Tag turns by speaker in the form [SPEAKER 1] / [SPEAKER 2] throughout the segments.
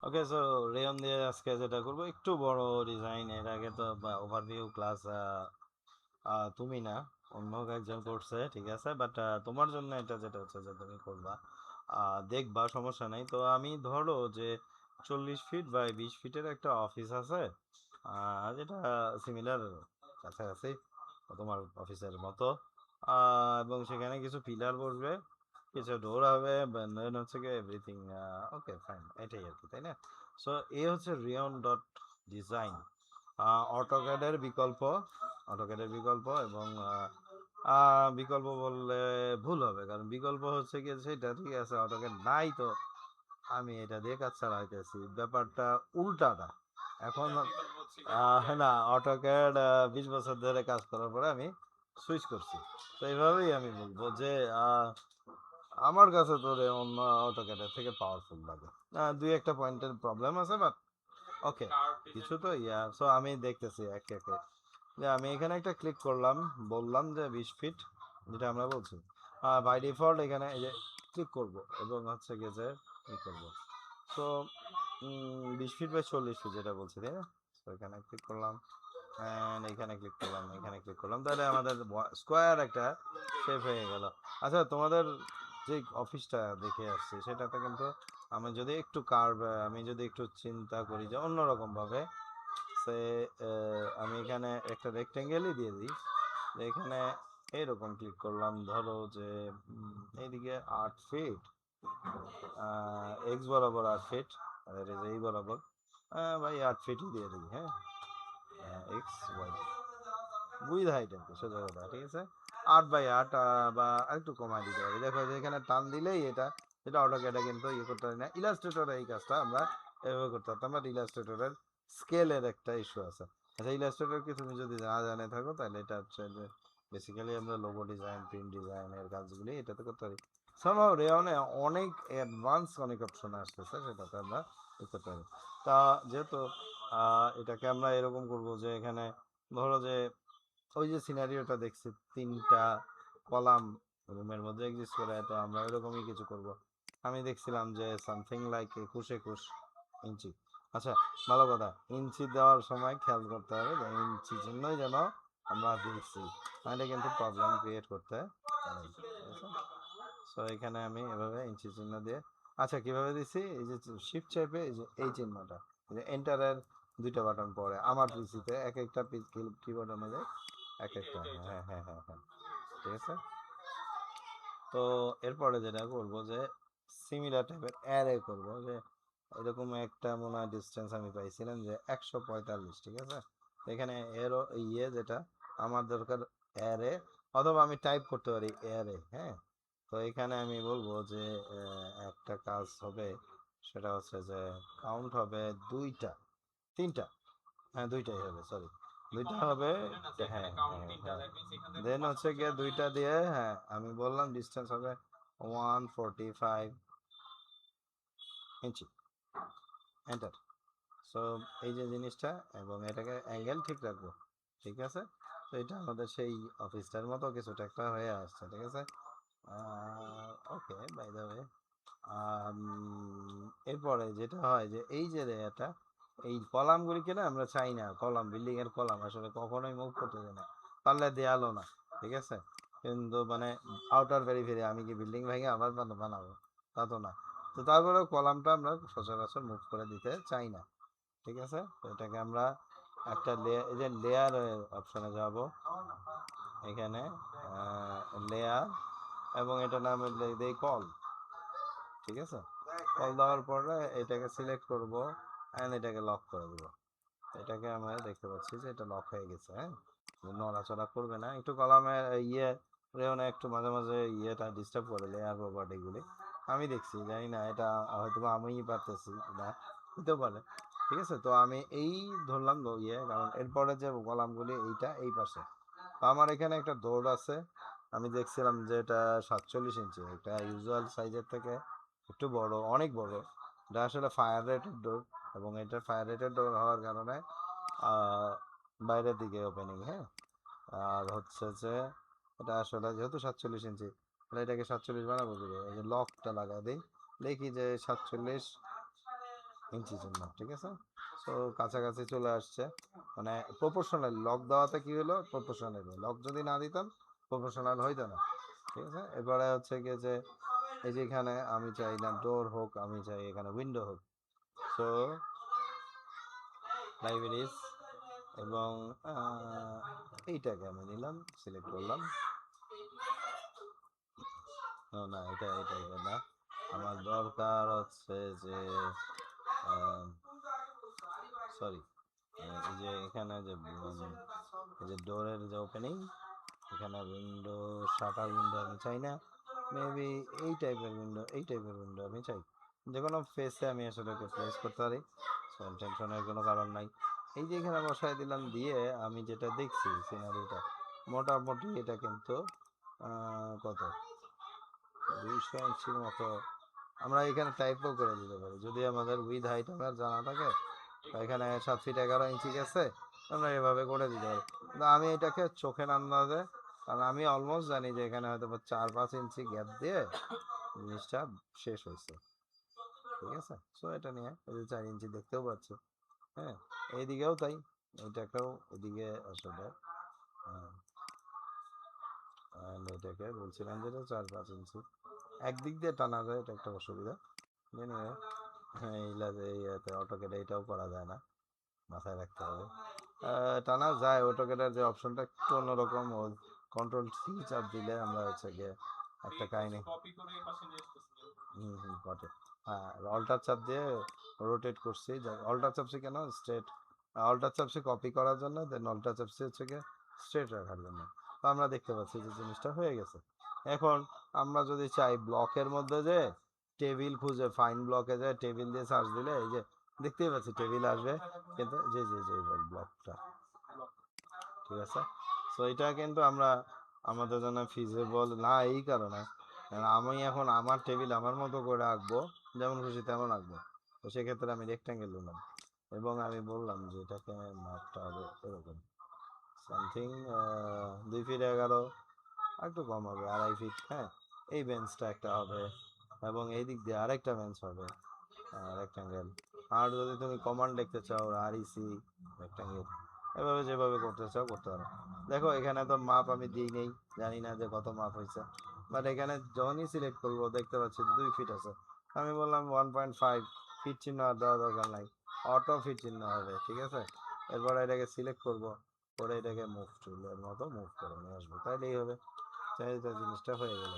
[SPEAKER 1] ওকে, so rayon দিয়ে আজকে যেটা করবো একটু বড় ডিজাইন। এর আগে তো ওভারভিউ ক্লাস তুমি না, অন্য একজন করছে, ঠিক আছে, বাট তোমার জন্য এটা যেটা হচ্ছে যে তুমি করবা, দেখবা, সমস্যা নাই। তো আমি ধরো যে 40 ফিট বাই 20 ফিটের একটা অফিস আছে, যেটা সিমিলার, কাছাকাছি তোমার অফিসের মতো, এবং সেখানে কিছু পিলার বসবে, কিছু ডোর হবে, দেন হচ্ছে কি এভরিথিং। ওকে ফাইন, এটাই আর কি, তাই না? সো এ হচ্ছে রিয়ন ডট ডিজাইন, অটোক্যাডের বিকল্প, অটোক্যাডের বিকল্প। এবং বিকল্প বললে ভুল হবে, কারণ বিকল্প হচ্ছে কি সেটা, ঠিক আছে, অটোক্যাড নাই তো আমি এটা দিয়ে কাজ চালাইতেছি, ব্যাপারটা উল্টাটা। এখন না, অটোক্যাড 20 বছর ধরে কাজ করার পরে আমি সুইচ করছি। তো এইভাবেই আমি বলবো যে আমার কাছে তো অন্য অটোক্যাডের থেকে পাওয়ারফুল লাগে। দুই একটা পয়েন্টের প্রবলেম আছে, বাট ওকে, কিছু তো সো আমি দেখতেছি একে একে, যে আমি এখানে একটা ক্লিক করলাম, বললাম যে 20 ফিট, যেটা আমরা বলছি বাই ডিফল্ট এখানে এই যে ক্লিক করব, এবং হচ্ছে গিয়ে যে ই করবো। সো 20 ফিট বাই 40 ফিট যেটা বলছি, তাই না? তো এখানে ক্লিক করলাম, অ্যান্ড এখানে ক্লিক করলাম, এখানে ক্লিক করলাম, তাহলে আমাদের স্কোয়ার একটা শেপ হয়ে গেল। আচ্ছা, তোমাদের যে অফিসটা দেখে আসছি সেটাতে কিন্তু আমি যদি একটু কার্ভ, আমি যদি একটু চিন্তা করি যে অন্যরকম ভাবে, সে আমি এখানে একটা রেক্টেঙ্গেলই দিয়ে দিই, যে এখানে এইরকম ক্লিক করলাম, ধরো যে এইদিকে 8 ফিট, এক্স বরাবর 8 ফিট, আর এই বরাবর ভাই 8 ফিটই দিয়ে দিই, হ্যাঁ, এক্স ওয়াই উইথ হাইট আর কি, সোজা কথা, ঠিক আছে। 8 বাই 8, বা আরেকটু কমায় দিতে পারি, দেখো যে এখানে টান দিলেই এটা, যেটা অটোক্যাডে কিন্তু ইয়ে করতে পারি না। ইলাস্ট্রেটরে এই কাজটা আমরা এভাবে করতে পারতাম, বাট ইলাস্ট্রেটরের স্কেলের একটা ইস্যু আছে। আচ্ছা, ইলাস্ট্রেটর কি তুমি যদি না জানে থাকো, তাহলে এটা হচ্ছে যে বেসিক্যালি আমরা লোগো ডিজাইন, প্রিন্ট ডিজাইনের কাজগুলি এটাতে করতে পারি। সামহাও রেওনে অনেক অ্যাডভান্স অনেক অপশন আসতেছে, সেটাতে আমরা করতে পারি। তা যেহেতু এটাকে আমরা এরকম করব যে এখানে ধরো যে ওই যে সিনারিওটা দেখছি, তিনটা কলাম রুমের মধ্যে এক্সিস্ট করে, তো আমরা ওইরকমই কিছু করব। আমি দেখছিলাম যে সামথিং লাইক 21-21 ইঞ্চি। আচ্ছা, ভালো কথা, ইঞ্চি দেওয়ার সময় খেয়াল করতে হবে যে ইঞ্চি চিহ্নই যেন আমরা দিচ্ছি, নাহলে কিন্তু প্রবলেম ক্রিয়েট করতে পারে, ঠিক আছে? সো এখানে আমি এভাবে ইঞ্চি চিহ্ন দিয়ে, আচ্ছা কিভাবে দিছি, এই যে শিফট চাপে এই যে এই চিহ্নটা, এই যে এন্টারের দুইটা বাটন পড়ে আমার পিসিতে, এক একটা কিবোর্ড অনুযায়ী এক একটা, হ্যাঁ হ্যাঁ হ্যাঁ হ্যাঁ, ঠিক আছে। তো এরপরে যেটা করব যে সিমিলার টাইপের অ্যারে করব, যে এরকম একটা মনে হয় ডিস্টেন্স আমি পাইছিলাম যে 145, ঠিক আছে। তো এখানে এরো ইয়ে যেটা আমার দরকার অ্যারে, অথবা আমি টাইপ করতে পারি অ্যারে, হ্যাঁ। তো এখানে আমি বলবো যে একটা কাজ হবে, সেটা হচ্ছে যে কাউন্ট হবে দুইটা, তিনটা, হ্যাঁ দুইটাই হবে, সরি, দুইটা হবে, হ্যাঁ হ্যাঁ হ্যাঁ, দেন হচ্ছে গিয়ে দুইটা দিয়ে, হ্যাঁ আমি বললাম ডিস্টেন্স হবে 145 ইঞ্চি, এন্টার। সো এই যে জিনিসটা, এবং এটাকে অ্যাঙ্গেল ঠিক রাখবো, ঠিক আছে। তো এটা আমাদের সেই অফিসটার মতো কিছুটা একটা হয়ে আসছে, ঠিক আছে। ওকে, বাই দ্য ওয়ে, এরপরে যেটা হয় যে এই যে এটা, এই কলামগুলিকে না আমরা চাই না, কলাম, বিল্ডিং এর কলাম আসলে কখনোই মুভ করতে দেয় না, পারলে দেয়ালও না, ঠিক আছে। কিন্তু মানে আউটার ভেরি আমি কি বিল্ডিং ভেঙে আবার বানাবো, তা তো না। তো তারপরেও কলামটা আমরা সচরাচর মুভ করে দিতে চাই না, ঠিক আছে। তো এটাকে আমরা একটা লেয়ার, এই যে লেয়ার অপশনে যাব, এখানে লেয়ার, এবং এটা নামে দেই কল, ঠিক আছে। কল দেওয়ার পরে এটাকে সিলেক্ট করব, অ্যান্ড এটাকে লক করে দেবো। এটাকে আমরা দেখতে পাচ্ছি যে এটা লক হয়ে গেছে, হ্যাঁ, নড়াচড়া করবে না। একটু কলামের ইয়ে রেওনা একটু মাঝে মাঝে ইয়েটা ডিস্টার্ব করে লেয়ার প্রপার্টিগুলি, আমি দেখছি, জানি না এটা হয়তো আমিই পারতেছি না, হতেও পারে, ঠিক আছে। তো আমি এই ধরলাম ইয়ে, কারণ এরপরে যে কলামগুলি এইটা এই পাশে, তো আমার এখানে একটা দৌড় আছে, আমি দেখছিলাম যে এটা 47 ইঞ্চি, এটা ইউজুয়াল সাইজের থেকে একটু বড়, অনেক বড়। এটা আসলে ফায়ার রেটেড ডোর, এবং এটা ফায়ার রেটেড ডোর হওয়ার কারণে আহ, বাইরের দিকে ওপেনিং, হ্যাঁ। আর হচ্ছে যে এটা আসলে যেহেতু 47 ইঞ্চি, তাহলে এটাকে 47 বানাবো কি, এই যে লকটা লাগাই দিই, দেখি যে 47 ইঞ্চি চিহ্ন, ঠিক আছে। সো কাছাকাছি চলে আসছে, মানে প্রপোর্শনাল লক দেওয়াতে কি হলো, প্রপোর্শনাল লক যদি না দিতাম প্রপোর্শনাল হইতো না, ঠিক আছে। এরপরে হচ্ছে গিয়ে যে এই যে এখানে আমি চাই না ডোর হোক, আমি চাই এখানে উইন্ডো হোক। সো লাইব্রেরিজ এবং এইটাকে আমি নিলাম, সিলেক্ট করলাম। না এটা এটা এটা না, আমার দরকার হচ্ছে যে সরি, এই যে এখানে যে এই যে ডোরের যে ওপেনিং, এখানে উইন্ডো, শাটার উইন্ডো আমি চাই না, মেবি এই টাইপের উইন্ডো, এই টাইপের উইন্ডো আমি চাই। যে কোনো ফেসে আমি আসলে ওকে প্লেস করতে পারি, টেনশনের কোনো কারণ নাই। এই যে এখানে বসায় দিলাম, দিয়ে আমি যেটা দেখছি সিনারিটা মোটামুটি এটা কিন্তু কত 200 ইঞ্চির মতো আমরা এখানে টাইপও করে দিতে পারি যদি আমাদের উইথ হাইট আমার জানা থাকে। এখানে 7 ফিট 11 ইঞ্চি গেছে, আমরা এভাবে করে দিতে পারি। কিন্তু আমি এটাকে চোখের আন্দাজে, কারণ আমি অলমোস্ট জানি যে এখানে হয়তো 4-5 ইঞ্চি গ্যাপ দিয়ে জিনিসটা শেষ হয়েছে, ঠিক আছে। সো এটা নিয়ে এই যে 4 ইঞ্চি দেখতেও পাচ্ছি, হ্যাঁ এইদিকেও তাই, এটাকেও এদিকে আসলে এটাকে বলছিলাম যেটা 4-5 ইঞ্চি একদিক দিয়ে টানা যায়, এটা একটা অসুবিধা জানি। হ্যাঁ এইলাতে অটোকেটে এটাও করা যায় না, মাথায় রাখতে হবে। টানা যায়, অটোকেটার যে অপশনটা একটু অন্যরকম, ও কন্ট্রোল সি চাপ দিলে আমরা হচ্ছে গিয়ে একটা কাহিনি ঘটে। হ্যাঁ অল্টার চাপ দিয়ে রোটেট করছি, অল্টার চাপছি কেন, স্ট্রেট অল্টার চাপছি কপি করার জন্য, দেন অল্টার চাপছি হচ্ছে গিয়ে স্ট্রেট রাখার জন্য। তো আমরা দেখতে পাচ্ছি যে জিনিসটা হয়ে গেছে। এখন আমরা যদি চাই ব্লকের মধ্যে যে টেবিল খুঁজে, ফাইন ব্লকে যায় টেবিল দিয়ে সার্চ দিলে এই যে দেখতেই পাচ্ছি টেবিল আসবে, কিন্তু যে যে যে ব্লকটা, ঠিক আছে। সো এটা কিন্তু আমরা আমাদের জন্য ফিজিবল না, এই কারণে আমি এখন আমার টেবিল আমার মতো করে আঁকবো, যেমন খুশি তেমন আঁকবো। তো সেক্ষেত্রে আমি রেক্ট্যাঙ্গেল নিলাম এবং আমি বললাম যে এটাকে মাপটা হবে এরকম সামথিং 2 ফিট 11, আর একটু কম হবে 2.5 ফিট, হ্যাঁ। এই বেঞ্চটা একটা হবে এবং এই দিক দিয়ে আরেকটা বেঞ্চ হবে রেক্ট্যাঙ্গেল। আর যদি তুমি কমান্ড দেখতে চাও REC রেক্ট্যাঙ্গেল, এভাবে যেভাবে করতে চাও করতে পারো। দেখো এখানে তো মাপ আমি দিই নেই, জানি না যে কত মাপ হয়েছে, বাট এখানে যখনই সিলেক্ট করবো দেখতে পাচ্ছি 2 ফিট আছে, আমি বললাম 1.5 ফিট চিহ্ন আর দেওয়া দরকার নাই, অটো ফিট চিহ্ন হবে, ঠিক আছে। এরপর এটাকে সিলেক্ট করব, করে এটাকে মুভ টুলের মতো মুভ করে নিয়ে আসবো, তাইলেই হবে। চাইতে জিনিসটা হয়ে গেল।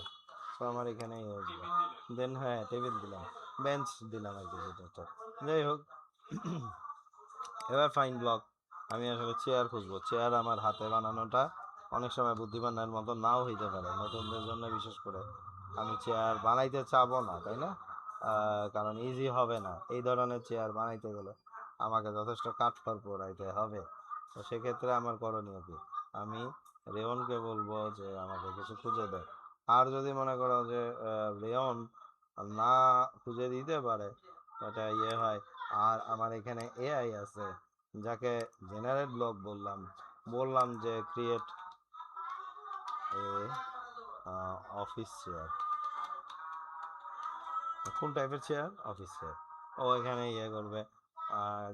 [SPEAKER 1] তো আমার এখানেই হয়ে যাবে। দেন হ্যাঁ টেবিল দিলাম, বেঞ্চ দিলাম আর কি, যেটা যাই হোক। এবার ফাইন ব্লক, আমি আসলে চেয়ার খুঁজবো। চেয়ার আমার হাতে বানানোটা অনেক সময় বুদ্ধিমানের মতো নাও হইতে পারে, নতুনদের জন্য বিশেষ করে আমি চেয়ার বানাইতে চাবো না, তাই না। কারণ ইজি হবে না এই ধরনের চেয়ার বানাইতে গেলে, আমাকে যথেষ্ট কাঠখড় পোড়াইতে হবে। তো সেক্ষেত্রে আমার করণীয় কি, আমি রেওনকে বলবো যে আমাকে কিছু খুঁজে দেয়। আর যদি মনে করো যে রেওন না খুঁজে দিতে পারে, এটা ইয়ে হয়, আর আমার এখানে AI আছে যাকে জেনারেট ব্লক বললাম, বললাম যে ক্রিয়েট এ অফিস চেয়ার, কোন টাইপের চেয়ার, অফিস চেয়ার। ও এখানে ইয়ে করবে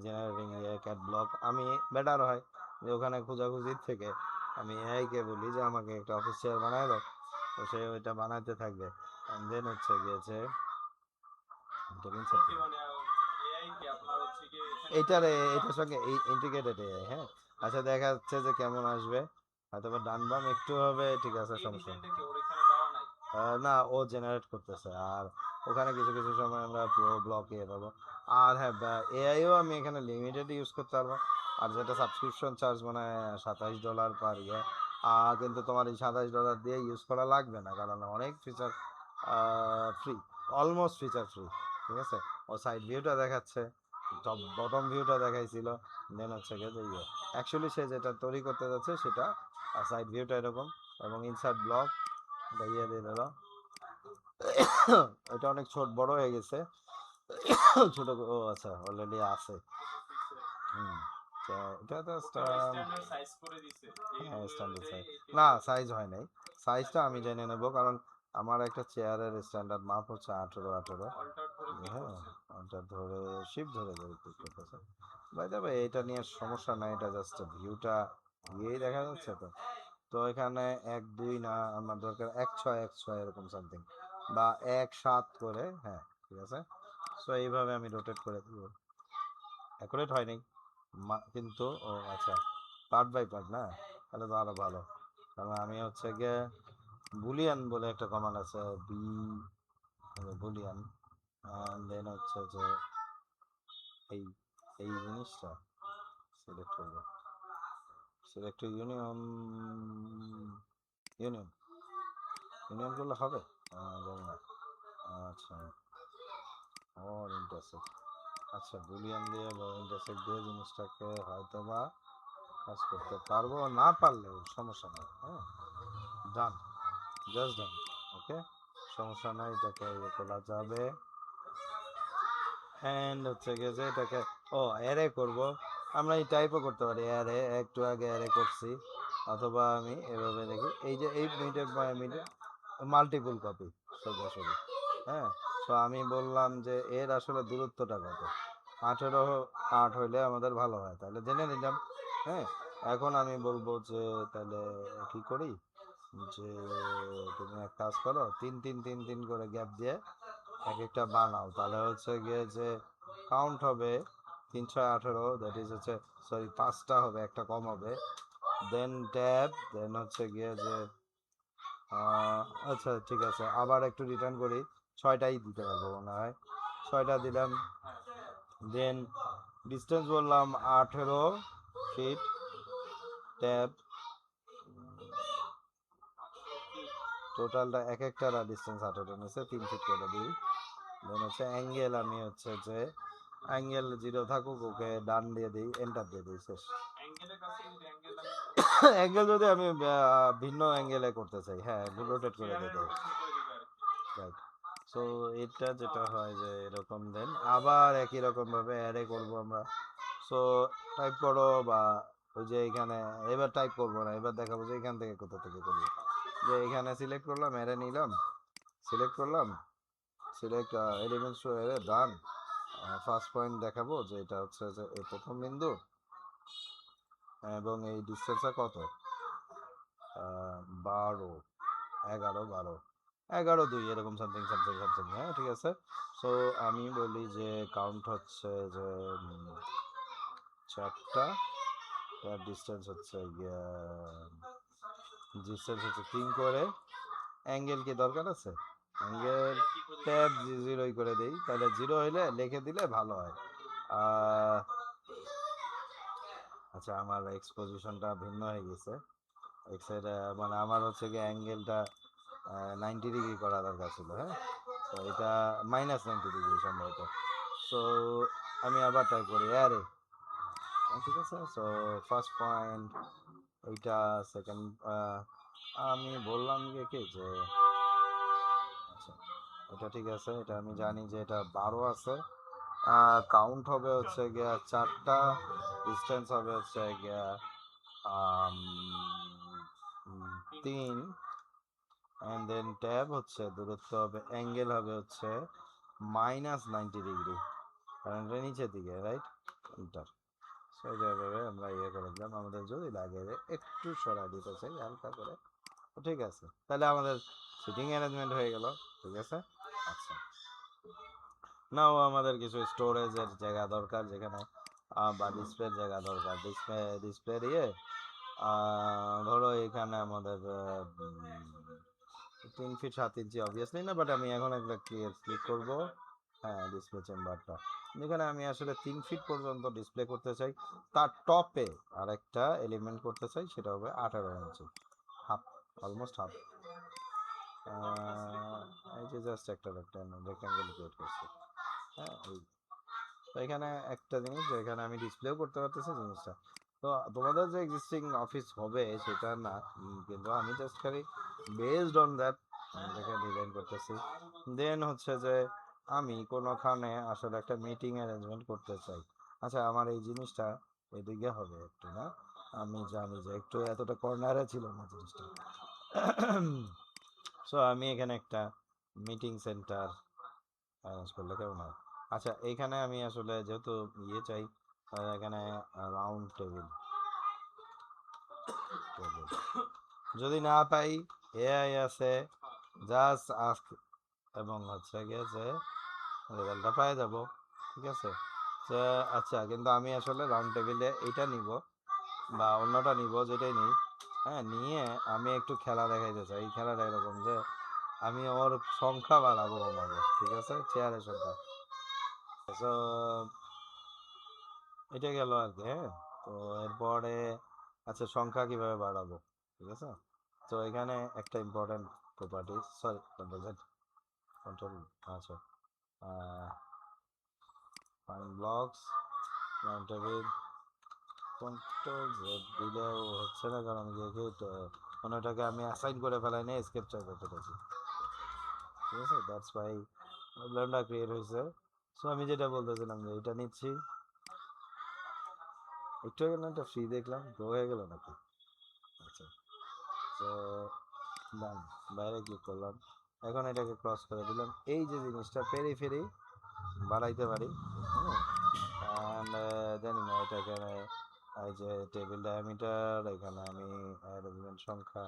[SPEAKER 1] জেনারেটিং ইয়ে ক্যাট ব্লক, আমি বেটার হয় যে ওখানে খোঁজাখুঁজির থেকে আমি এআইকে বলি যে আমাকে একটা অফিস চেয়ার বানায় দাও, তো সে ওইটা বানাতে থাকবে। অ্যান্ড দেন হচ্ছে গিয়েছে এইটার এটার সঙ্গে এই ইন্টিগ্রেটেড AI, হ্যাঁ। আচ্ছা দেখা যাচ্ছে যে কেমন আসবে, হয়তো বা ডান বাম একটু হবে, ঠিক আছে সমস্যা না, ও জেনারেট করতেছে। আর ওখানে কিছু কিছু সময় আমরা পুরো ব্লক ইয়ে পাবো। আর হ্যাঁ AIও আমি এখানে লিমিটেড ইউজ করতে পারবো, আর যেটা সাবস্ক্রিপশন চার্জ মানে $27 পার ইয়ে, কিন্তু তোমার এই $27 দিয়ে ইউজ করা লাগবে না, কারণ অনেক feature free, almost feature free, ঠিক আছে। ও সাইড ভিউটা দেখাচ্ছে, টপ বটম ভিউটা দেখাইছিল, দেন হচ্ছে গিয়ে যে ইয়ে অ্যাকচুয়ালি সে যেটা তৈরি করতে যাচ্ছে সেটা সাইড ভিউটা এরকম, এবং ইনসার্ট ব্লক ইয়ে দিয়ে দিল। এটা অনেক ছোট বড় হয়ে গেছে, ছোট ও আচ্ছা অলরেডি আছে। হুম এটা তো স্ট্যান্ডার্ড সাইজ, না সাইজ হয় নাই, সাইজটা আমি জেনে নেব, কারণ আমার একটা চেয়ারের স্ট্যান্ডার্ড মাপ হচ্ছে 18 হ্যাঁ, ওটা ধরে শিপ ধরে ধরে করতেছে। বাই দ্য ওয়ে এটা নিয়ে সমস্যা নাই, এটা জাস্ট ভিউটা গিয়েই দেখা যাচ্ছে তো। তো এখানে 1 2 না, আমার দরকার 1 6 এরকম সামথিং, বা 1 7 করে, হ্যাঁ ঠিক আছে। সো এইভাবে আমি রোটেট করে দিব। অ্যাকুরেট হয়নি কিন্তু ও আচ্ছা, পার্ট বাই পার্ট না, তাহলে তো আরো ভালো। কারণ আমি হচ্ছে গিয়ে বুলিয়ান বলে একটা কমান্ড আছে, বুলিয়ান, দেন হচ্ছে যে এই এই জিনিসটা সিলেক্ট করব, সিলেক্ট ইউনিয়ন, ইউনিয়ন ইউনিয়ন করলে হবে, জানি না। আচ্ছা, ও ইন্টারসেক্ট, আচ্ছা বুলিয়ান দিয়ে বা ইন্টারসেক্ট দিয়ে জিনিসটাকে হয়তো বা কাজ করতে পারবো, না পারলেও সমস্যা নেই। হ্যাঁ, ডান, জাস্ট ডান, ওকে, সমস্যা নাই, এটাকে ইয়ে করা যাবে। অ্যান্ড হচ্ছে গিয়ে যে এটাকে অ্যারে করব, আমরা এই টাইপও করতে পারি, অ্যারে একটু আগে অ্যারে করছি, অথবা আমি এভাবে দেখি, এই যে 8 মিনিটের বাই মিনিট মাল্টিপুল কপি সোজাসুজি। হ্যাঁ, তো আমি বললাম যে এর আসলে দূরত্বটা কত, 18 8 হইলে আমাদের ভালো হয়, তাহলে জেনে নিলাম। হ্যাঁ, এখন আমি বলবো যে তাহলে কি করি, যে তুমি এক কাজ করো, 3 3 3 3 করে গ্যাপ দিয়ে এক একটা বানাও, তাহলে হচ্ছে গিয়ে যে কাউন্ট হবে 3 6 18, দ্যাট ইজ হচ্ছে, সরি 5টা হবে, একটা কম হবে, দেন ট্যাব, দেন হচ্ছে গিয়ে যে আচ্ছা ঠিক আছে, আবার একটু রিটার্ন করি, 6টাই দিতে পারবো মনে হয়, 6টা দিলাম, দেন ডিস্টেন্স বললাম 18 ফিট, ট্যাব, টোটালটা এক একটার ডিস্টেন্স 18 নিচ্ছে, 3 ফিট করে দিই। দেন হচ্ছে অ্যাঙ্গেল, আমি হচ্ছে যে অ্যাঙ্গেল 0 থাকুক, ওকে ডান দিয়ে দিই, এন্টার দিয়ে দিই, শেষ। অ্যাঙ্গেল যদি আমি ভিন্ন অ্যাঙ্গেলে করতে চাই, হ্যাঁ রোটেট করে দিতে, রাইট। সো এটা যেটা হয় যে এরকম, দেন আবার একই রকম ভাবে অ্যারে করব আমরা। সো টাইপ করো, বা ওই যে এখানে, এবার টাইপ করবো না, এবার দেখাবো যে এখান থেকে কোথা থেকে করবো, যে এখানে সিলেক্ট করলাম, অ্যারে নিলাম, সিলেক্ট করলাম, সিলেক্ট এলিমেন্টস টু অ্যারে, ডান। ফার্স্ট পয়েন্ট দেখাবো যে এটা হচ্ছে যে এই প্রথম বিন্দু, এবং এই ডিস্টেন্সটা কত, 12 11 12 11 2 এরকম সামথিং সামথিং সামথিং, হ্যাঁ ঠিক আছে। সো আমি বলি যে কাউন্ট হচ্ছে যে 4টা, তার ডিস্টেন্স হচ্ছে ডিস্টেন্স হচ্ছে 3 করে, অ্যাঙ্গেল কি দরকার আছে, অ্যাঙ্গেল ট্যাব 0 করে দেই, তাহলে 0 হইলে লিখে দিলে ভালো হয়। আচ্ছা, আমার এক্সপোজিশনটা ভিন্ন হয়ে গেছে, এক্সের মানে আমার হচ্ছে কি অ্যাঙ্গেলটা 90 ডিগ্রি করা দরকার ছিল, হ্যাঁ, তো এটা -90 ডিগ্রি সম্ভবত। সো আমি আবার ট্রাই করি, আরে ঠিক আছে। সো ফার্স্ট পয়েন্ট এইটা, সেকেন্ড আমি বললাম কি যে আচ্ছা এটা ঠিক আছে, এটা আমি জানি যে এটা 12 আছে, কাউন্ট হবে হচ্ছে গিয়া 4টা, ডিস্টেন্স হবে হচ্ছে গিয়া 3, অ্যান্ড দেন ট্যাব হচ্ছে দূরত্ব হবে, অ্যাঙ্গেল হবে হচ্ছে -90 ডিগ্রি, কারণ এটা নিচের দিকে, রাইট, এন্টার। সেইভাবে আমরা ইয়ে করে দিলাম, আমাদের যদি লাগে একটু সরাই দিতে চাই হালকা করে, ঠিক আছে, তাহলে আমাদের সিটিং অ্যারেঞ্জমেন্ট হয়ে গেল, ঠিক আছে। আচ্ছা, নাও আমাদের কিছু স্টোরেজের জায়গা দরকার, যেখানে বা ডিসপ্লের জায়গা দরকার, ডিসপ্লের ইয়ে, ধরো এখানে আমাদের 3 ফিট 7 ইঞ্চি অবভিয়াসলি না, বাট আমি এখন একটা ক্লিক করবো, হ্যাঁ ডিসপ্লে চেম্বারটা, যেখানে আমি আসলে 3 ফিট পর্যন্ত ডিসপ্লে করতে চাই, তার টপে আরেকটা এলিমেন্ট করতে চাই, সেটা হবে 18 ইঞ্চি, হাফ, অলমোস্ট হাফ। এই যে জাস্ট একটা রেক্ট্যাঙ্গেল ক্রিয়েট করছি, হ্যাঁ তো এখানে একটা জিনিস, এখানে আমি ডিসপ্লেও করতে পারতেছি জিনিসটা, তো তোমাদের যে এক্সিস্টিং অফিস হবে সেটা না, কিন্তু আমি জাস্ট খালি বেসড অন দ্যাট এটাকে ডিজাইন করতেছি। দেন হচ্ছে যে আমি কোনোখানে আসলে একটা মিটিং অ্যারেঞ্জমেন্ট করতে চাই, আচ্ছা আমার এই জিনিসটা এদিকে হবে একটু, না আমি জানি যে একটু এতটা কর্নারে ছিল না জিনিসটা, সো আমি এখানে একটা মিটিং সেন্টার অ্যারেঞ্জ করলে কেমন হয়? আচ্ছা, এইখানে আমি আসলে যেহেতু ইয়ে চাই, এখানে রাউন্ড টেবিল যদি না পাই, এআই আছে, জাস্ট আস্ক এবং হচ্ছে গিয়েছে রেজাল্টটা পাই যাব। ঠিক আছে, তো আচ্ছা, কিন্তু আমি আসলে রাউন্ড টেবিলে এইটা নিব বা অন্যটা নিব, যেটাই নিই, হ্যাঁ, নিয়ে আমি একটু খেলা দেখাইতে চাই। এই খেলাটা এরকম যে আমি ওর সংখ্যা বাড়াবো কমাবো, ঠিক আছে, চেয়ারের সংখ্যা। তো এটা গেল আর কি, হ্যাঁ। তো এরপরে আচ্ছা, সংখ্যা কিভাবে বাড়াবো, ঠিক আছে। তো এখানে একটা important property, sorry, control Z, control, আচ্ছা, fine blocks, round table, control Z দিলেও হচ্ছে না, কারণ মানে ওটাকে আমি অ্যাসাইন করে ফেলাই নিয়ে স্কেপ চাই করতে পারছি, ঠিক আছে। দ্যাটস ওয়াই প্রবলেমটা ক্রিয়েট হয়েছে। সো আমি যেটা বলতেছিলাম যে এটা নিচ্ছি, একটু আগে না একটা ফ্রি দেখলাম, গ্রো হয়ে গেল নাকি? আচ্ছা, তো ডান, বাইরে ক্লিক করলাম, এখন এটাকে ক্রস করে দিলাম। এই যে জিনিসটা পেরি বাড়াইতে পারি, অ্যান্ড জানি না এটাকে এই যে টেবিল ডায়ামিটার, এখানে আমি এলিমেন্ট সংখ্যা,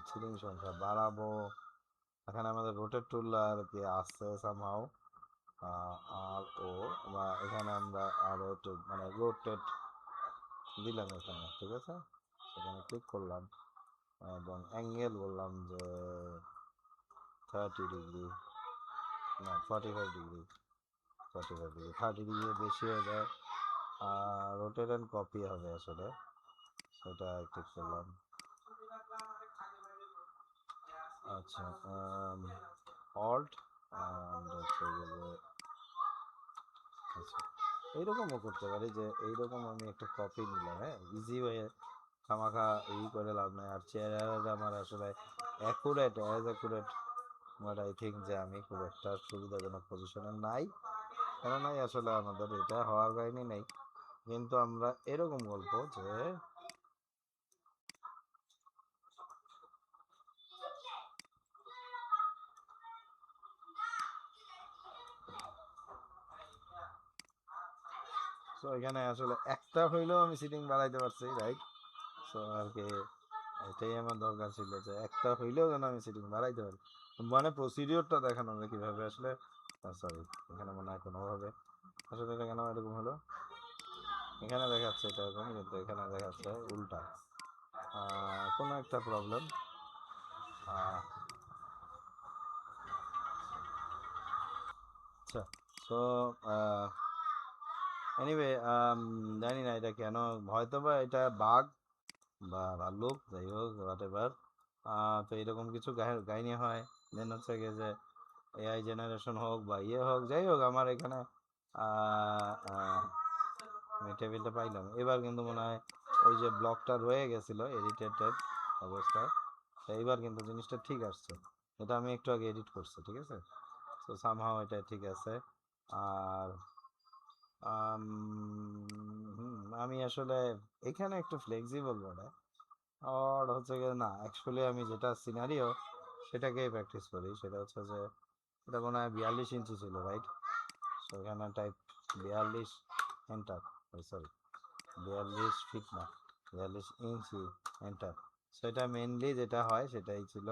[SPEAKER 1] সিলিং সংখ্যা বাড়াবো। এখানে আমাদের রোটেট টুল আর কি আসছে সামহাও, আর ও, বা এখানে আমরা আরও একটু মানে রোটেট দিলাম এখানে, ঠিক আছে। সেখানে ক্লিক করলাম এবং অ্যাঙ্গেল বললাম যে 30 ডিগ্রি, না 45 ডিগ্রি, 45 ডিগ্রি, 30 ডিগ্রি বেশি হয়ে যায়, আর রোটেট অ্যান্ড কপি হবে আসলে, সেটা ক্লিক করলাম। আচ্ছা, অল্ট অ্যান্ড হচ্ছে গেলে, আচ্ছা, এইরকমও করতে পারি যে এইরকম আমি একটা কপি নিলাম, হ্যাঁ, ইজি হয়ে, খামাখা করে লাভ নাই। আর চেহারা আমার আসলে অ্যাকুরেট বাট আই থিঙ্ক যে আমি খুব একটা সুবিধাজনক পজিশনে নাই, কেননা আসলে আমাদের এটা হওয়ার কাহিনী নেই। কিন্তু আমরা এরকম গল্প যে সো এখানে আসলে একটা হইলেও আমি সিটিং বাড়াইতে পারছি, রাইট। সো আর কি এটাই আমার দরকার ছিল, যে একটা হইলেও যেন আমি সিটিং বাড়াইতে পারি, মানে প্রসিডিওরটা দেখানো যায় কিভাবে আসলে। সরি, এখানে মনে হয় কোনোভাবে আসলে এটা কেন এরকম হলো, এখানে দেখাচ্ছে এটা এরকম, কিন্তু এখানে দেখাচ্ছে উল্টা, কোনো একটা প্রবলেম। আচ্ছা, তো এনিওয়ে, জানি না এটা কেন, হয়তো বা এটা বাগ বা ভাল্লুক, যাই হোক হোয়াট এভার। তো এরকম কিছু কাহিনী হয়, দেন হচ্ছে গিয়ে যে এআই জেনারেশন হোক বা ইয়ে হোক, যাই হোক, আমার এখানে আমি টেবিলটা পাইলাম। এবার কিন্তু মনে হয় ওই যে ব্লকটা রয়ে গেছিলো এডিটেড অবস্থায়, তো এইবার কিন্তু জিনিসটা ঠিক আসছে। এটা আমি একটু আগে এডিট করছি, ঠিক আছে। তো সামহাও এটা ঠিক আছে। আর আমি আসলে এখানে একটু ফ্লেক্সিবল বলে, আর হচ্ছে গিয়ে না, অ্যাকচুয়ালি আমি যেটা সিনারিও সেটাকেই প্র্যাকটিস করি, সেটা হচ্ছে যে এটা মনে হয় 42 ইঞ্চি ছিল, রাইট। সো এখানে টাইপ 42 এন্টার, সরি 42 ফিট না, 42 ইঞ্চি এন্টার। সো এটা মেনলি যেটা হয় সেটাই ছিল।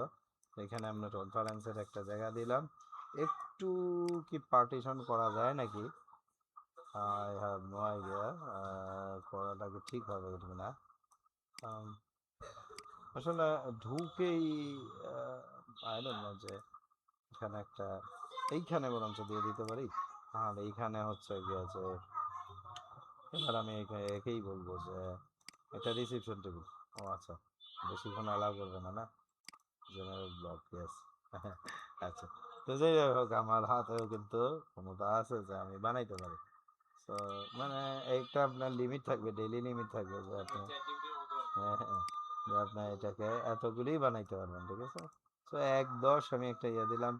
[SPEAKER 1] এখানে আমরা কনফারেন্সের একটা জায়গা দিলাম, একটু কি পার্টিশন করা যায় নাকি, আই হ্যাভ নো আইডিয়া, করাটা কি ঠিক হবে কিনা। আসলে ঢুকেই আই ডোন্ট নো যে এখানে একটা, এইখানে বরঞ্চ দিয়ে দিতে পারি। আর এইখানে হচ্ছে গিয়ে যে এবার আমি একেই বলবো যে এটা রিসিপশন টেবিল। ও আচ্ছা, বেশিক্ষণ অ্যালাউ করবে না, না, জেনারেল ব্লক, ইয়েস। আচ্ছা, তো যাই হোক, আমার হাতেও কিন্তু ক্ষমতা আছে যে আমি বানাইতে পারি। তো মানে একটা আপনার লিমিট থাকবে, ডেইলি লিমিট থাকবে, যে আপনি, হ্যাঁ হ্যাঁ, যে আপনার এটাকে এতগুলি বানাইতে পারবেন, ঠিক আছে। তো 1-10 আমি একটা ইয়ে দিলাম,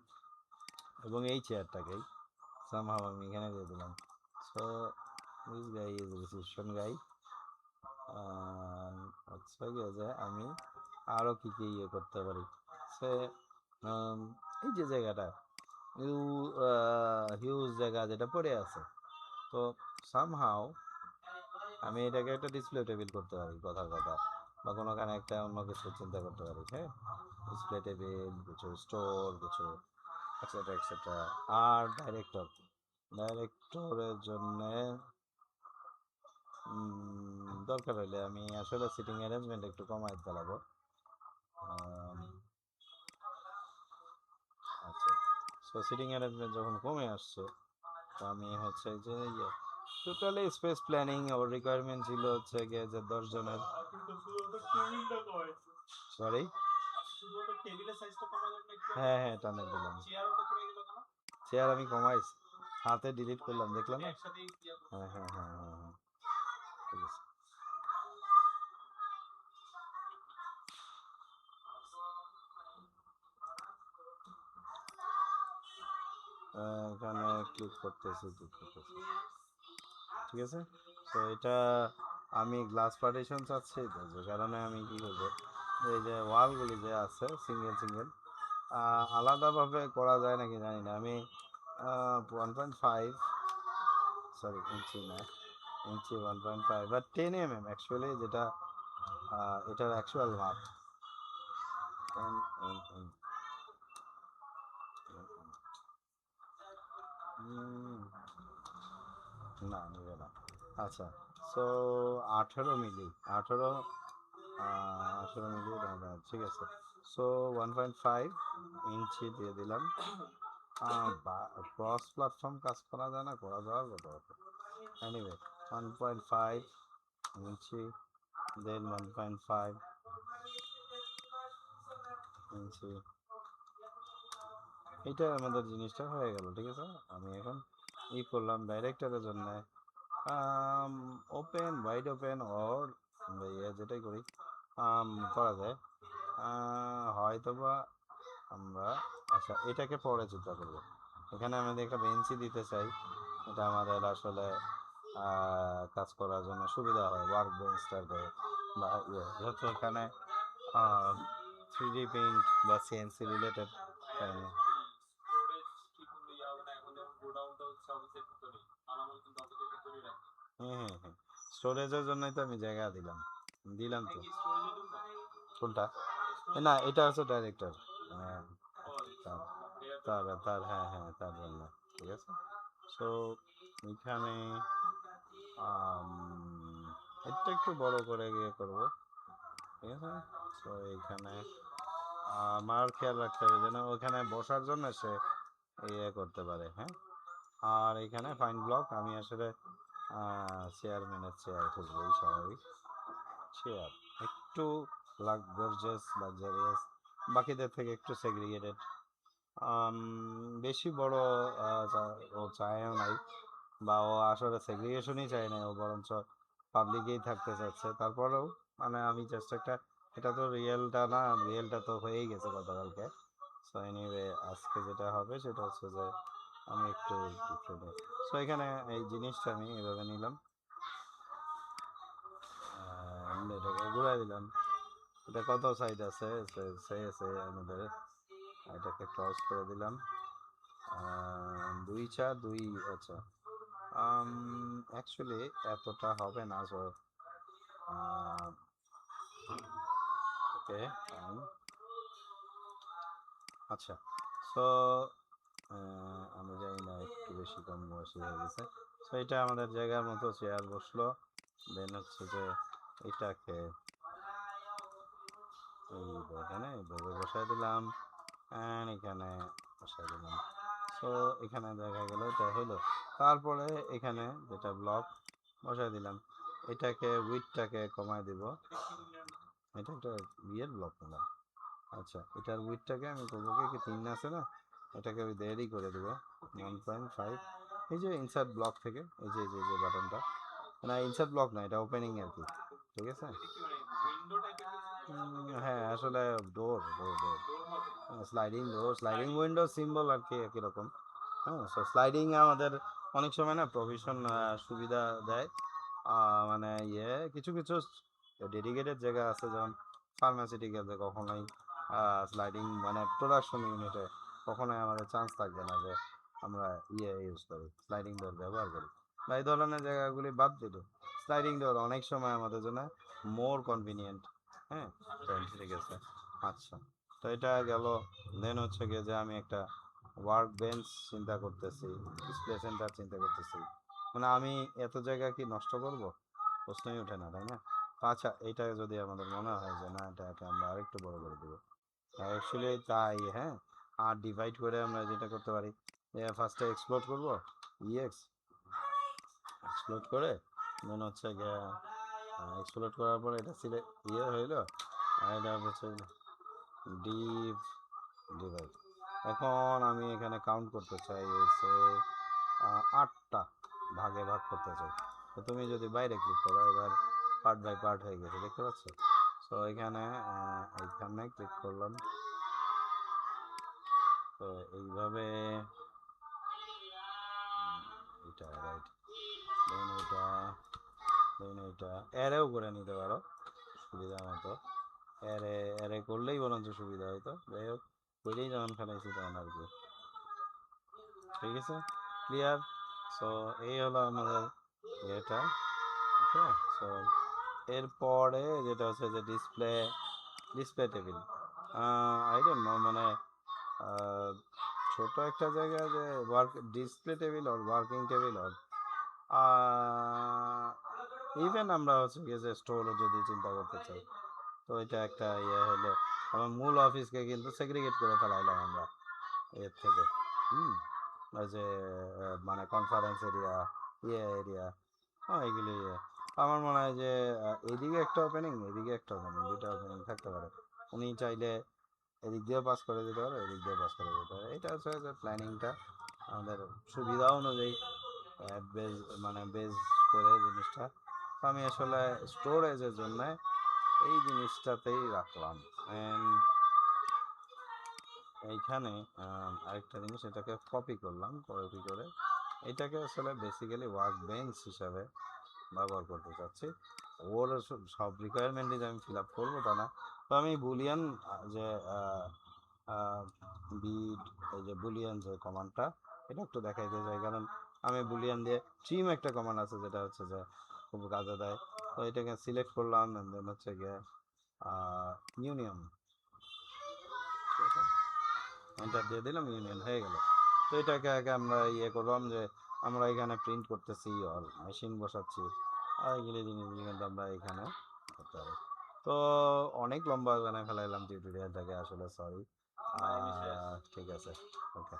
[SPEAKER 1] এবং এই চেয়ারটাকেই সামহাও আমি এখানে দিয়ে দিলাম। So this guy is reception guy. হচ্ছে গিয়ে যে আমি আরও কী কী ইয়ে করতে পারি। সো হচ্ছে এই যে জায়গাটা হিউজ জায়গা যেটা পড়ে আছে, তো সামহাও আমি এটাকে একটা ডিসপ্লে টেবিল করতে পারি, কথার কথা, বা কোনোখানে একটা অন্য কিছু চিন্তা করতে পারি। হ্যাঁ, ডিসপ্লে টেবিল, কিছু স্টোর, কিছু এক্সেট্রা এক্সেট্রা। আর ডাইরেক্টরের জন্যে দরকার হলে আমি আসলে সিটিং অ্যারেঞ্জমেন্ট একটু কমাই চালাবো। আচ্ছা, সো সিটিং অ্যারেঞ্জমেন্ট যখন কমে আসছে, তো আমি হচ্ছে যে টোটালি স্পেস প্ল্যানিং ওর রিকোয়ারমেন্ট ছিল হচ্ছে গিয়ে যে 10 জনের। সরি, হ্যাঁ হ্যাঁ টানে দিলাম। চেয়ার আমি কমাইছি, হাতে ডিলিট করলাম, দেখলাম না। হ্যাঁ হ্যাঁ হ্যাঁ হ্যাঁ হ্যাঁ, ঠিক আছে। এখানে ক্লিক করতেছি, ঠিক আছে। তো এটা আমি গ্লাস পার্টিশন চাচ্ছি, তো যে কারণে আমি কি করবো, এই যে ওয়ালগুলি যে আছে সিঙ্গেল সিঙ্গেল আলাদাভাবে করা যায় নাকি জানি না। আমি 1.5, সরি ইঞ্চি না, ইঞ্চি 1.5 বা 10 mm অ্যাকচুয়ালি, যেটা এটার অ্যাকচুয়াল মাপ 10 mm। না নেবে না। আচ্ছা, সো 18 মিলি, 18 মিলি, ঠিক আছে। সো 1.5 ইঞ্চি দিয়ে দিলাম। ক্রস প্ল্যাটফর্ম কাজ করা যায় না, করা যাওয়ার কথা। এনিওয়ে 1.5 ইঞ্চি, দেন 1.5 ইঞ্চি, এটা আমাদের জিনিসটা হয়ে গেল, ঠিক আছে। আমি এখন করলাম ডাইরেক্টরের জন্য ওপেন, ওয়াইড ওপেন, অর যেটাই করি করা যায়। হয়তোবা আমরা, আচ্ছা এটাকে পরে চিন্তা করবো। এখানে আমাদের একটা বেঞ্চি দিতে চাই, এটা আমাদের আসলে কাজ করার জন্য সুবিধা হয়, ওয়ার্ক বেঞ্চটাকে, বা যেহেতু এখানে 3D প্রিন্ট বা সিএনসি রিলেটেড। হ্যাঁ হ্যাঁ হ্যাঁ, স্টোরেজের জন্যই তো আমি জায়গা দিলাম, দিলাম তো। কোনটা? না এটা হচ্ছে ডাইরেক্টর, হ্যাঁ তার তার তার, হ্যাঁ হ্যাঁ তার জন্য, ঠিক আছে। সো এখানে এটা একটু বড় করে গিয়ে করবো, ঠিক আছে। সো এইখানে আমার খেয়াল রাখতে হবে যেন ওখানে বসার জন্য সে করতে পারে, হ্যাঁ। আর এখানে ফাইন ব্লক, আমি আসলে চেয়ারম্যানের চেয়ার খুঁজবো, স্বাভাবিক চেয়ার, একটু লাক্সারিয়াস, বাকিদের থেকে একটু সেগ্রিগেটেড। বেশি বড় ও চায়ও নাই, বা ও আসলে সেগ্রিগেশনই চায় না, ও বরঞ্চ পাবলিকেই থাকতে চাচ্ছে। তারপরেও মানে আমি জাস্ট একটা, এটা তো রিয়েলটা না, রিয়েলটা তো হয়েই গেছে গতকালকে। সো এনিওয়ে আজকে যেটা হবে সেটা হচ্ছে যে আমি একটু ডিফারেন্ট। সো এখানে এই জিনিসটা আমি এভাবে নিলাম, এটাকে ঘুরাই দিলাম। এটা কত সাইড আছে সে আমাদের, এটাকে ক্রস করে দিলাম 2 4 2। আচ্ছা, অ্যাকচুয়ালি এতটা হবে না, সো ওকে আচ্ছা। সো আমি জানি না একটু বেশি কম বয়সী হয়ে গেছে। সো এটা আমাদের জায়গার মতো চেয়ার বসলো। দেন হচ্ছে যে এটাকে এই এখানে এইভাবে বসাই দিলাম, অ্যান্ড এখানে বসাই দিলাম। সো এখানে দেখা গেল এটা হলো। তারপরে এখানে যেটা ব্লক বসাই দিলাম, এটাকে উইথটাকে কমায় দিব। এটা একটা বিয়ের ব্লক নিলাম। আচ্ছা, এটার উইথটাকে আমি করবো কি 3 আছে না, এটাকে ওই দেরি করে দেবো 1.5। এই যে ইনসার্ট ব্লক থেকে এই যে বাটনটা, না ইনসার্ট ব্লক না, এটা ওপেনিং আর কি, ঠিক আছে। হ্যাঁ আসলে ডোর ডোর ডোর, স্লাইডিং উইন্ডো সিম্বল আর কি একই রকম। হ্যাঁ, সো স্লাইডিং আমাদের অনেক সময় না প্রভিশন সুবিধা দেয়, মানে কিছু কিছু ডেডিকেটেড জায়গা আছে, যেমন ফার্মাসিউটিক্যালসে কখনোই স্লাইডিং মানে প্রোডাকশন ইউনিটে কখনোই আমাদের চান্স থাকবে না যে আমরা ইউজ করি, স্লাইডিং ডোর ব্যবহার করি বা এই ধরনের জায়গাগুলি বাদ দিল। স্লাইডিং ডোর অনেক সময় আমাদের জন্য মোর কনভিনিয়েন্ট। হ্যাঁ, ঠিক আছে। আচ্ছা, তো এটা গেল। দেন হচ্ছে গিয়ে যে আমি একটা ওয়ার্ক বেঞ্চ চিন্তা করতেছি, ডিসপ্লে সেন্টার চিন্তা করতেছি। মানে আমি এত জায়গা কি নষ্ট করব? প্রশ্নই ওঠে না, তাই না? তো আচ্ছা, এটা যদি আমাদের মনে হয় যে না, এটাকে আমরা আরেকটু বড় করে দেবো, অ্যাকচুয়ালি তাই। হ্যাঁ, আর ডিভাইড করে আমরা যেটা করতে পারি, ফার্স্টে এক্সপ্লোর করব, ইএক্স এক্সপ্লোর করে দেন হচ্ছে গিয়ে এক্সপ্লোর করার পরে এটা হইলো, আর এটা হচ্ছে ডিভ ডিভাইড। এখন আমি এখানে কাউন্ট করতে চাই হচ্ছে 8টা ভাগে ভাগ করতে চাই। তো তুমি যদি বাইরে ক্লিক করো, এবার পার্ট বাই পার্ট হয়ে গেছে, দেখতে পাচ্ছ? সো এখানে ক্লিক করলাম। তো এইভাবে এটা রাইট, দেন এটা অ্যারেও করে নিতে পারো সুবিধা মতো। অ্যারে করলেই বরঞ্চ সুবিধা হয়তো। যাই হোক, করেই যখন ফেলাইছি তখন আর কি। ঠিক আছে, ক্লিয়ার। সো এই হলো আমাদের এটা। ওকে, সো এরপরে যেটা হচ্ছে যে display table. I don't know, মানে ছোট একটা জায়গায় যে ডিসপ্লে টেবিল আর ওয়ার্কিং টেবিল আর ইভেন আমরা হচ্ছে গিয়ে যে স্টোরও যদি চিন্তা করতে চাই, তো এটা একটা হলো। আমার মূল অফিসকে কিন্তু সেগ্রিগেট করে ফেলাইলাম আমরা এর থেকে। হুম, ওই যে মানে কনফারেন্স এরিয়া, এরিয়া, এগুলি আমার মনে হয় যে এদিকে একটা ওপেনিং, এদিকে একটা ওপেনিং, দুইটা ওপেনিং থাকতে পারে। উনি চাইলে এদিক দিয়েও পাস করে দিতে পারে, এদিক দিয়েও পাস করে দিতে পারে। এটা হচ্ছে যে প্ল্যানিংটা আমাদের সুবিধা অনুযায়ী বেজ, মানে বেজ করে জিনিসটা। তো আমি আসলে স্টোরেজের জন্য এই জিনিসটাতেই রাখলাম। এইখানে আরেকটা জিনিস, এটাকে কপি করলাম, কপি করে এটাকে আসলে বেসিক্যালি ওয়ার্ক বেঞ্চ হিসাবে ব্যবহার করতে চাচ্ছি। ওর সব রিকোয়ারমেন্টই যে আমি ফিল আপ করবো তা না। তো আমি বুলিয়ান যে বিট, এই যে বুলিয়ান যে কমান্ডটা, এটা একটু দেখাইতে চাই, কারণ আমি বুলিয়ান দিয়ে ট্রিম একটা কমান্ড আছে যেটা হচ্ছে যে খুব কাজে দেয়। তো এটাকে সিলেক্ট করলাম, দেন হচ্ছে গিয়ে ইউনিয়ন, এন্টার দিয়ে দিলাম, ইউনিয়ন হয়ে গেল। তো এটাকে আগে আমরা করলাম যে আমরা এখানে প্রিন্ট করতেছি, অল মেশিন বসাচ্ছি, আর এগুলি জিনিসগুলি কিন্তু আমরা এখানে করতে পারি। তো অনেক লম্বা বানায় ফেলাইলাম টিউটোরিয়ালটাকে, আসলে সরি। ঠিক আছে, ওকে।